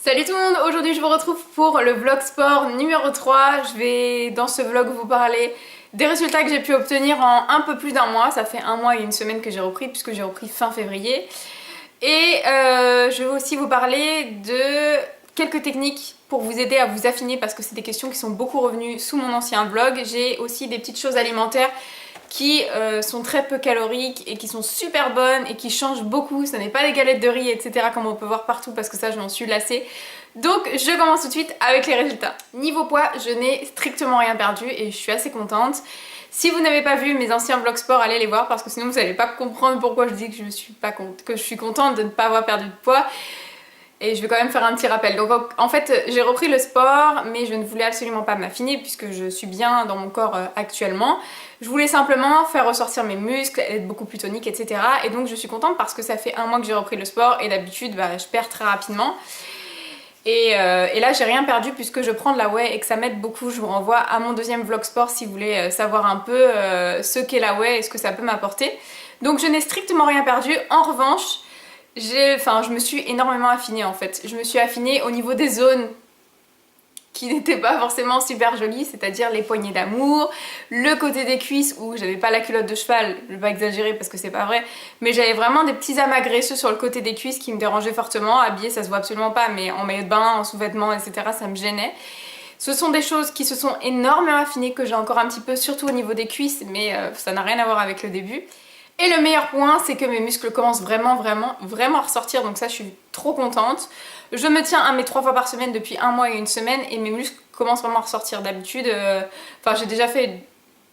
Salut tout le monde, aujourd'hui je vous retrouve pour le vlog sport numéro 3. Je vais dans ce vlog vous parler des résultats que j'ai pu obtenir en un peu plus d'un mois. Ça fait un mois et une semaine que j'ai repris puisque j'ai repris fin février. Et je vais aussi vous parler de quelques techniques pour vous aider à vous affiner parce que c'est des questions qui sont beaucoup revenues sous mon ancien vlog. J'ai aussi des petites choses alimentaires qui sont très peu caloriques et qui sont super bonnes et qui changent beaucoup. Ce n'est pas des galettes de riz etc comme on peut voir partout parce que ça je m'en suis lassée. Donc je commence tout de suite avec les résultats. Niveau poids, je n'ai strictement rien perdu et je suis assez contente. Si vous n'avez pas vu mes anciens vlogs sport, allez les voir parce que sinon vous n'allez pas comprendre pourquoi je dis que je suis contente de ne pas avoir perdu de poids. Et je vais quand même faire un petit rappel. Donc en fait j'ai repris le sport mais je ne voulais absolument pas m'affiner puisque je suis bien dans mon corps actuellement. Je voulais simplement faire ressortir mes muscles, être beaucoup plus tonique etc. Et donc je suis contente parce que ça fait un mois que j'ai repris le sport et d'habitude je perds très rapidement. Et là j'ai rien perdu puisque je prends de la whey et que ça m'aide beaucoup. Je vous renvoie à mon deuxième vlog sport si vous voulez savoir un peu ce qu'est la whey et ce que ça peut m'apporter. Donc je n'ai strictement rien perdu. En revanche, je me suis énormément affinée en fait. Je me suis affinée au niveau des zones qui n'étaient pas forcément super jolies, c'est-à-dire les poignées d'amour, le côté des cuisses où j'avais pas la culotte de cheval, je vais pas exagérer parce que c'est pas vrai, mais j'avais vraiment des petits amas graisseux sur le côté des cuisses qui me dérangeaient fortement. Habillée ça se voit absolument pas, mais en maillot de bain, en sous-vêtements etc ça me gênait. Ce sont des choses qui se sont énormément affinées, que j'ai encore un petit peu, surtout au niveau des cuisses, mais ça n'a rien à voir avec le début. Et le meilleur point, c'est que mes muscles commencent vraiment à ressortir, donc ça je suis trop contente. Je me tiens à mes 3 fois par semaine depuis un mois et une semaine et mes muscles commencent vraiment à ressortir. D'habitude, j'ai déjà fait,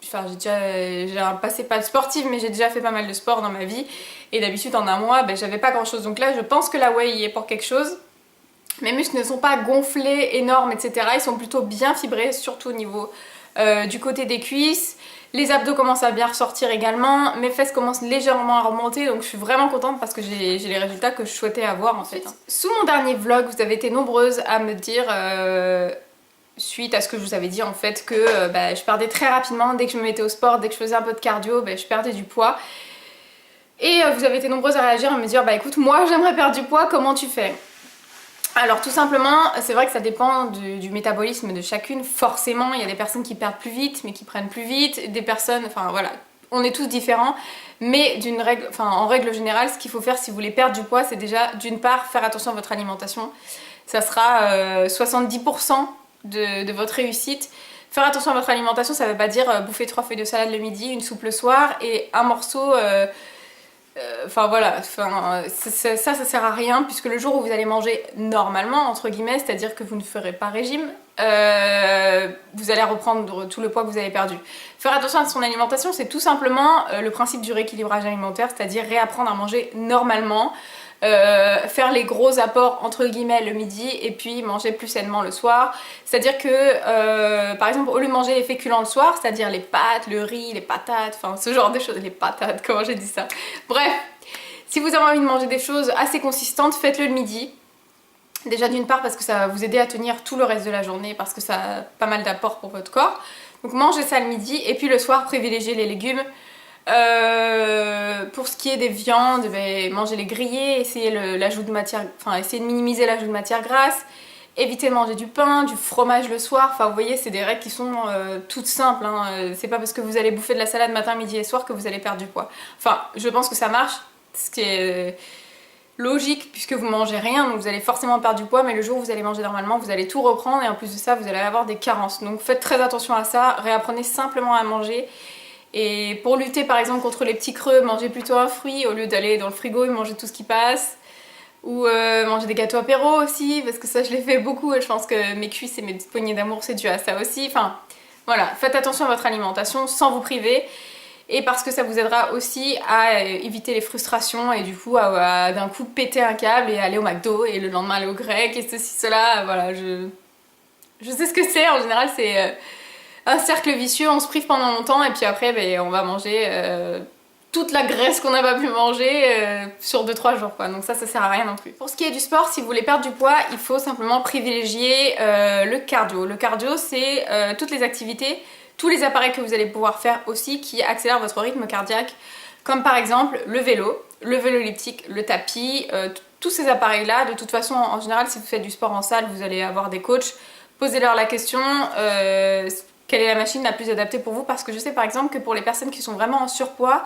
j'ai un passé pas sportif, mais j'ai déjà fait pas mal de sport dans ma vie. Et d'habitude en un mois, j'avais pas grand chose. Donc là, je pense que la whey y est pour quelque chose. Mes muscles ne sont pas gonflés, énormes, etc. Ils sont plutôt bien fibrés, surtout au niveau du côté des cuisses. Les abdos commencent à bien ressortir également, mes fesses commencent légèrement à remonter, donc je suis vraiment contente parce que j'ai les résultats que je souhaitais avoir en fait. Sous mon dernier vlog, vous avez été nombreuses à me dire, suite à ce que je vous avais dit en fait, que je perdais très rapidement dès que je me mettais au sport, dès que je faisais un peu de cardio, je perdais du poids. Et vous avez été nombreuses à réagir, à me dire écoute, moi j'aimerais perdre du poids, comment tu fais ? Alors tout simplement, c'est vrai que ça dépend du métabolisme de chacune. Forcément, il y a des personnes qui perdent plus vite, mais qui prennent plus vite. Des personnes, voilà, on est tous différents. Mais en règle générale, ce qu'il faut faire si vous voulez perdre du poids, c'est déjà d'une part faire attention à votre alimentation. Ça sera 70% de votre réussite. Faire attention à votre alimentation, ça ne veut pas dire bouffer 3 feuilles de salade le midi, une soupe le soir et un morceau... ça sert à rien puisque le jour où vous allez manger normalement entre guillemets, c'est à dire que vous ne ferez pas régime, vous allez reprendre tout le poids que vous avez perdu. Faire attention à son alimentation, c'est tout simplement le principe du rééquilibrage alimentaire, c'est à dire réapprendre à manger normalement, faire les gros apports entre guillemets le midi et puis manger plus sainement le soir. C'est à dire que par exemple au lieu de manger les féculents le soir, c'est à dire les pâtes, le riz, les patates, ce genre de choses, les patates, comment j'ai dit ça, bref, si vous avez envie de manger des choses assez consistantes, faites-le le midi. Déjà d'une part parce que ça va vous aider à tenir tout le reste de la journée, parce que ça a pas mal d'apports pour votre corps, donc mangez ça le midi. Et puis le soir, privilégiez les légumes. Pour ce qui est des viandes, mangez les grillés, essayez essayez de minimiser l'ajout de matière grasse, évitez de manger du pain, du fromage le soir. Vous voyez, c'est des règles qui sont toutes simples, hein. C'est pas parce que vous allez bouffer de la salade matin, midi et soir que vous allez perdre du poids. Je pense que ça marche, ce qui est logique puisque vous mangez rien, donc vous allez forcément perdre du poids, mais le jour où vous allez manger normalement, vous allez tout reprendre et en plus de ça, vous allez avoir des carences. Donc faites très attention à ça, réapprenez simplement à manger. Et pour lutter par exemple contre les petits creux, mangez plutôt un fruit au lieu d'aller dans le frigo et manger tout ce qui passe. Ou manger des gâteaux apéro aussi, parce que ça je l'ai fait beaucoup et je pense que mes cuisses et mes petites poignées d'amour c'est dû à ça aussi. Voilà, faites attention à votre alimentation sans vous priver. Et parce que ça vous aidera aussi à éviter les frustrations et du coup à d'un coup péter un câble et aller au McDo et le lendemain aller au grec et ceci, cela. Voilà, je sais ce que c'est, en général c'est... un cercle vicieux, on se prive pendant longtemps et puis après on va manger toute la graisse qu'on n'a pas pu manger sur 2-3 jours quoi. Donc ça sert à rien non plus. Pour ce qui est du sport, si vous voulez perdre du poids, il faut simplement privilégier le cardio. Le cardio c'est toutes les activités, tous les appareils que vous allez pouvoir faire aussi qui accélèrent votre rythme cardiaque, comme par exemple le vélo elliptique, le tapis, tous ces appareils là. De toute façon en général si vous faites du sport en salle vous allez avoir des coachs, posez-leur la question quelle est la machine la plus adaptée pour vous, parce que je sais par exemple que pour les personnes qui sont vraiment en surpoids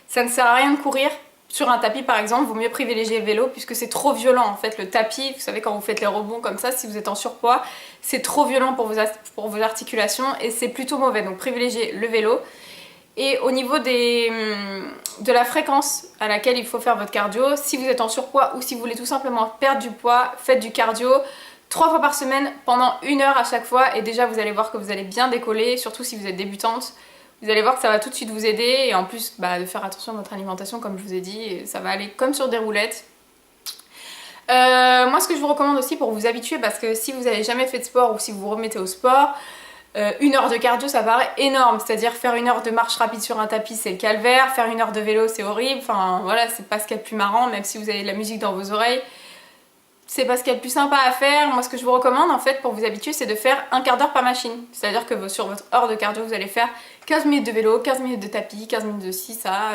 ça ne sert à rien de courir sur un tapis par exemple, vaut mieux privilégier le vélo puisque c'est trop violent en fait. Le tapis, vous savez quand vous faites les rebonds comme ça, si vous êtes en surpoids, c'est trop violent pour vos articulations et c'est plutôt mauvais, donc privilégiez le vélo. Et au niveau de la fréquence à laquelle il faut faire votre cardio, si vous êtes en surpoids ou si vous voulez tout simplement perdre du poids, faites du cardio 3 fois par semaine pendant 1 heure à chaque fois et déjà vous allez voir que vous allez bien décoller, surtout si vous êtes débutante. Vous allez voir que ça va tout de suite vous aider et en plus de faire attention à votre alimentation comme je vous ai dit, et ça va aller comme sur des roulettes. Moi ce que je vous recommande aussi pour vous habituer, parce que si vous n'avez jamais fait de sport ou si vous vous remettez au sport, 1 heure de cardio ça paraît énorme, c'est-à-dire faire 1 heure de marche rapide sur un tapis c'est le calvaire, faire 1 heure de vélo c'est horrible, enfin voilà c'est pas ce qu'il y a de plus marrant, même si vous avez de la musique dans vos oreilles. C'est pas ce qu'il y a de plus sympa à faire. Moi ce que je vous recommande en fait pour vous habituer c'est de faire 1/4 d'heure par machine. C'est à dire que sur votre heure de cardio vous allez faire 15 minutes de vélo, 15 minutes de tapis, 15 minutes de ci, ça,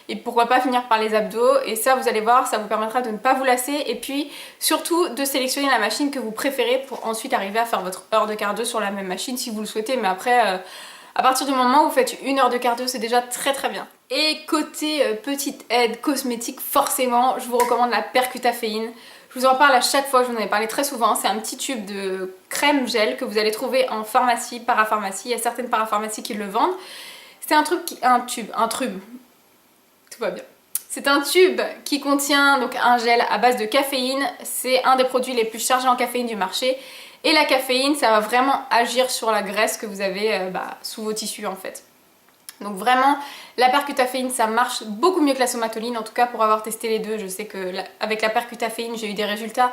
et pourquoi pas finir par les abdos. Et ça vous allez voir, ça vous permettra de ne pas vous lasser et puis surtout de sélectionner la machine que vous préférez pour ensuite arriver à faire votre heure de cardio sur la même machine si vous le souhaitez. Mais après à partir du moment où vous faites 1 heure de cardio c'est déjà très bien. Et côté petite aide cosmétique, forcément je vous recommande la Percutaféine. Je vous en parle à chaque fois, je vous en ai parlé très souvent. C'est un petit tube de crème gel que vous allez trouver en pharmacie, parapharmacie. Il y a certaines parapharmacies qui le vendent. C'est un tube, tout va bien. C'est un tube qui contient donc un gel à base de caféine. C'est un des produits les plus chargés en caféine du marché. Et la caféine, ça va vraiment agir sur la graisse que vous avez sous vos tissus en fait. Donc vraiment, la Percutaféine ça marche beaucoup mieux que la somatoline, en tout cas pour avoir testé les deux, je sais que avec la Percutaféine j'ai eu des résultats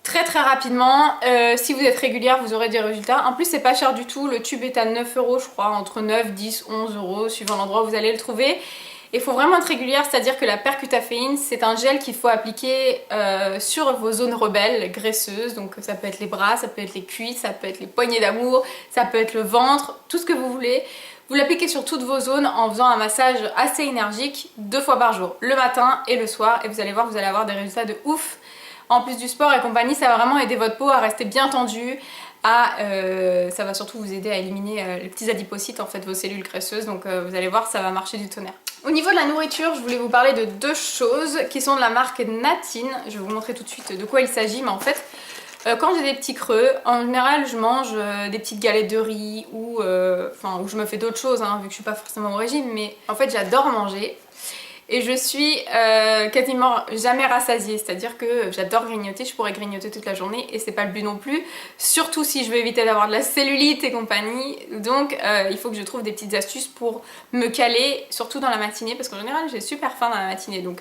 très rapidement. Si vous êtes régulière vous aurez des résultats. En plus c'est pas cher du tout, le tube est à 9 € je crois, entre 9, 10, 11 € suivant l'endroit où vous allez le trouver. Il faut vraiment être régulière, c'est-à-dire que la Percutaféine c'est un gel qu'il faut appliquer sur vos zones rebelles, graisseuses, donc ça peut être les bras, ça peut être les cuisses, ça peut être les poignées d'amour, ça peut être le ventre, tout ce que vous voulez. Vous l'appliquez sur toutes vos zones en faisant un massage assez énergique 2 fois par jour, le matin et le soir, et vous allez voir, vous allez avoir des résultats de ouf. En plus du sport et compagnie, ça va vraiment aider votre peau à rester bien tendue, ça va surtout vous aider à éliminer les petits adipocytes, en fait, vos cellules graisseuses, donc vous allez voir, ça va marcher du tonnerre. Au niveau de la nourriture, je voulais vous parler de 2 choses qui sont de la marque Natine. Je vais vous montrer tout de suite de quoi il s'agit, mais en fait, quand j'ai des petits creux, en général je mange des petites galettes de riz ou je me fais d'autres choses vu que je suis pas forcément au régime, mais en fait j'adore manger et je suis quasiment jamais rassasiée, c'est-à-dire que j'adore grignoter, je pourrais grignoter toute la journée et c'est pas le but non plus, surtout si je veux éviter d'avoir de la cellulite et compagnie, donc il faut que je trouve des petites astuces pour me caler, surtout dans la matinée, parce qu'en général j'ai super faim dans la matinée, donc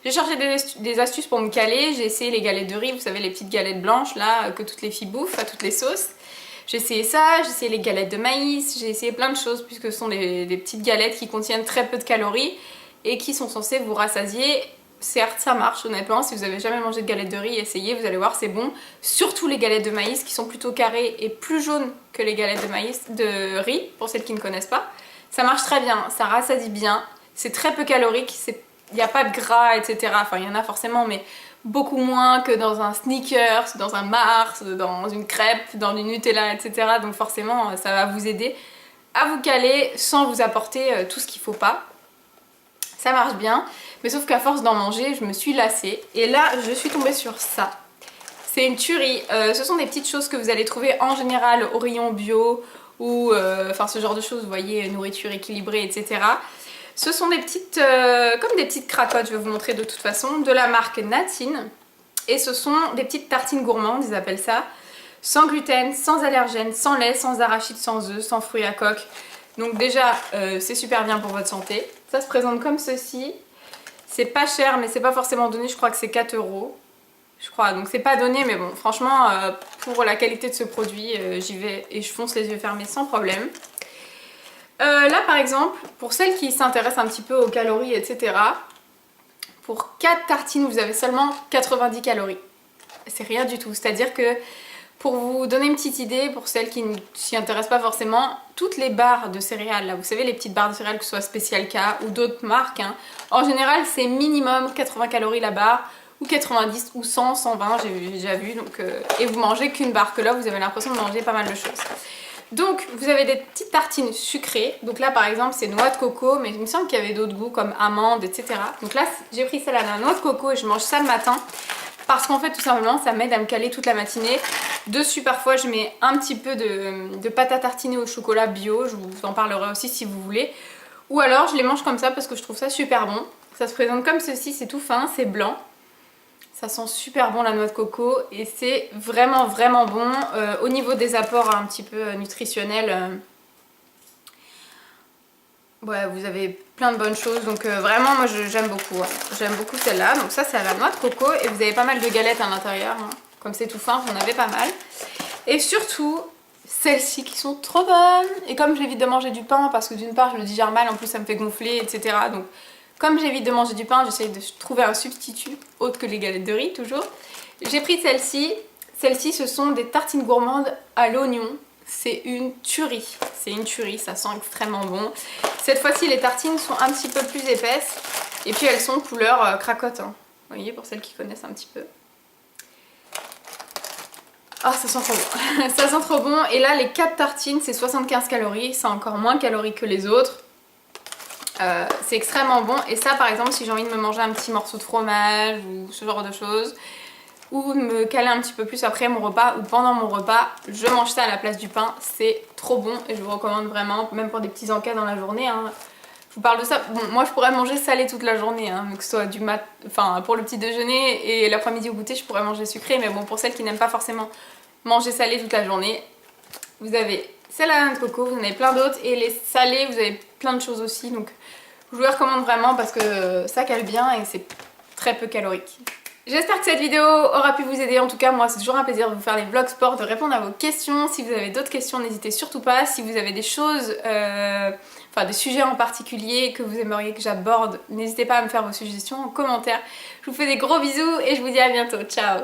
j'ai cherché des astuces pour me caler, j'ai essayé les galettes de riz, vous savez les petites galettes blanches là que toutes les filles bouffent à toutes les sauces. J'ai essayé ça, j'ai essayé les galettes de maïs, j'ai essayé plein de choses puisque ce sont des petites galettes qui contiennent très peu de calories et qui sont censées vous rassasier. Certes ça marche honnêtement, si vous avez jamais mangé de galettes de riz, essayez, vous allez voir c'est bon. Surtout les galettes de maïs qui sont plutôt carrées et plus jaunes que les galettes de riz, pour celles qui ne connaissent pas. Ça marche très bien, ça rassasie bien, c'est très peu calorique, il n'y a pas de gras, etc. Enfin, il y en a forcément, mais beaucoup moins que dans un Snickers, dans un Mars, dans une crêpe, dans du Nutella, etc. Donc forcément, ça va vous aider à vous caler sans vous apporter tout ce qu'il ne faut pas. Ça marche bien, mais sauf qu'à force d'en manger, je me suis lassée. Et là, je suis tombée sur ça. C'est une tuerie. Ce sont des petites choses que vous allez trouver en général au rayon bio ou ce genre de choses, vous voyez, nourriture équilibrée, etc. Ce sont des petites, comme des petites cracottes, je vais vous montrer de toute façon, de la marque Natine. Et ce sont des petites tartines gourmandes, ils appellent ça. Sans gluten, sans allergènes, sans lait, sans arachides, sans œufs, sans fruits à coque. Donc déjà, c'est super bien pour votre santé. Ça se présente comme ceci. C'est pas cher, mais c'est pas forcément donné, je crois que c'est 4 €. Je crois, donc c'est pas donné, mais bon, franchement, pour la qualité de ce produit, j'y vais et je fonce les yeux fermés sans problème. Là par exemple, pour celles qui s'intéressent un petit peu aux calories, etc. Pour 4 tartines, vous avez seulement 90 calories. C'est rien du tout, c'est-à-dire que pour vous donner une petite idée, pour celles qui ne s'y intéressent pas forcément, toutes les barres de céréales, là, vous savez les petites barres de céréales que ce soit Special K ou d'autres marques, en général c'est minimum 80 calories la barre. ou 90 ou 100, 120, j'ai déjà vu. Donc, et vous mangez qu'une barre, que là vous avez l'impression de manger pas mal de choses. Donc vous avez des petites tartines sucrées. Donc là par exemple c'est noix de coco, mais il me semble qu'il y avait d'autres goûts comme amandes, etc. Donc là j'ai pris celle à la noix de coco et je mange ça le matin. Parce qu'en fait tout simplement ça m'aide à me caler toute la matinée. Dessus parfois je mets un petit peu de pâte à tartiner au chocolat bio, je vous en parlerai aussi si vous voulez. Ou alors je les mange comme ça parce que je trouve ça super bon. Ça se présente comme ceci, c'est tout fin, c'est blanc. Ça sent super bon la noix de coco et c'est vraiment vraiment bon. Au niveau des apports un petit peu nutritionnels, ouais, vous avez plein de bonnes choses. Donc vraiment moi j'aime beaucoup. Hein. J'aime beaucoup celle-là. Donc ça c'est à la noix de coco et vous avez pas mal de galettes à l'intérieur. Hein. Comme c'est tout fin, vous en avez pas mal. Et surtout celles-ci qui sont trop bonnes. Et comme j'évite de manger du pain parce que d'une part je le digère mal, en plus ça me fait gonfler, etc. Donc comme j'évite de manger du pain, j'essaye de trouver un substitut autre que les galettes de riz, toujours. J'ai pris celle-ci. Celles-ci, ce sont des tartines gourmandes à l'oignon. C'est une tuerie. C'est une tuerie, ça sent extrêmement bon. Cette fois-ci, les tartines sont un petit peu plus épaisses. Et puis, elles sont couleur cracotte. Hein. Vous voyez, pour celles qui connaissent un petit peu. Ah, ça sent trop bon. Ça sent trop bon. Et là, les 4 tartines, c'est 75 calories. C'est encore moins calorique que les autres. C'est extrêmement bon et ça par exemple si j'ai envie de me manger un petit morceau de fromage ou ce genre de choses ou de me caler un petit peu plus après mon repas ou pendant mon repas, je mange ça à la place du pain, c'est trop bon et je vous recommande vraiment, même pour des petits encas dans la journée. Hein. Je vous parle de ça, bon, moi je pourrais manger salé toute la journée, hein, que ce soit enfin pour le petit déjeuner et l'après-midi au goûter je pourrais manger sucré, mais bon pour celles qui n'aiment pas forcément manger salé toute la journée, vous avez celle à la noix de coco, vous en avez plein d'autres et les salés vous avez plein de choses aussi, donc je vous les recommande vraiment parce que ça cale bien et c'est très peu calorique. J'espère que cette vidéo aura pu vous aider. En tout cas moi c'est toujours un plaisir de vous faire les vlogs sport, de répondre à vos questions. Si vous avez d'autres questions n'hésitez surtout pas. Si vous avez des choses, enfin des sujets en particulier que vous aimeriez que j'aborde, n'hésitez pas à me faire vos suggestions en commentaire. Je vous fais des gros bisous et je vous dis à bientôt. Ciao.